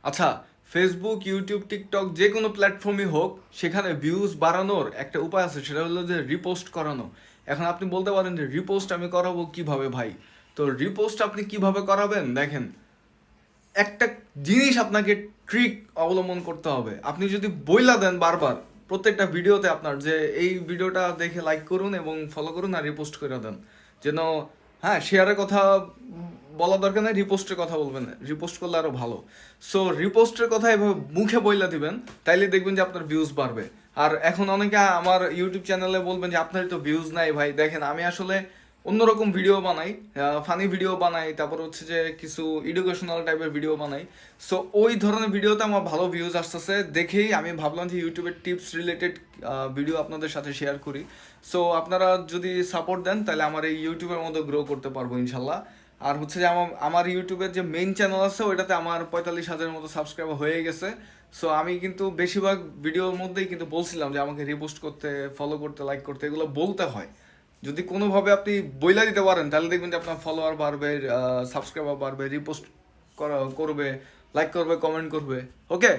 আচ্ছা, Facebook, YouTube, TikTok যে কোনো প্ল্যাটফর্মই হোক, সেখানে ভিউজ বাড়ানোর একটা উপায় আছে, সেটা হলো যে রিপোস্ট করানো। এখন আপনি বলতে পারেন যে রিপোস্ট আমি করাবো কিভাবে ভাই? তো রিপোস্ট আপনি কিভাবে করাবেন দেখেন, একটা জিনিস আপনাকে ট্রিক অবলম্বন করতে হবে। আপনি যদি বইলা দেন বারবার প্রত্যেকটা ভিডিওতে আপনার যে এই ভিডিওটা দেখে লাইক করুন এবং ফলো করুন আর রিপোস্ট করে দেন, যেন হ্যাঁ শেয়ারের কথা বলা দরকার নেই, রিপোস্টের কথা বলবেন, রিপোস্ট করলে আরো ভালো। সো রিপোস্টের কথা এভাবে মুখে বইলা দিবেন, তাইলে দেখবেন যে আপনার ভিউজ বাড়বে। আর এখন অনেকে আমার ইউটিউব চ্যানেলে বলবেন যে আপনারই তো ভিউজ নাই ভাই। দেখেন আমি আসলে অন্যরকম ভিডিও বানাই, ফানি ভিডিও বানাই, তারপর হচ্ছে যে কিছু এডুকেশনাল টাইপের ভিডিও বানাই। সো ওই ধরনের ভিডিওতে আমার ভালো ভিউজ আসতেছে দেখেই আমি ভাবলাম যে ইউটিউবের টিপস রিলেটেড ভিডিও আপনাদের সাথে শেয়ার করি। সো আপনারা যদি সাপোর্ট দেন তাহলে আমার এই ইউটিউবের মধ্যে গ্রো করতে পারবো ইনশাল্লাহ। আর হচ্ছে যে আমার ইউটিউবের যে মেইন চ্যানেল আছে ওইটাতে আমার 45,000 মতো সাবস্ক্রাইবার হয়ে গেছে। সো আমি কিন্তু বেশিরভাগ ভিডিওর মধ্যেই কিন্তু বলছিলাম যে আমাকে রিপোস্ট করতে, ফলো করতে, লাইক করতে, এগুলো বলতে হয়। যদি কোনোভাবে আপনি বইলা দিতে পারেন তাহলে দেখবেন যে আপনার ফলোয়ার বাড়বে, সাবস্ক্রাইবার বাড়বে, রিপোস্ট করবে, লাইক করবে, কমেন্ট করবে। ওকে।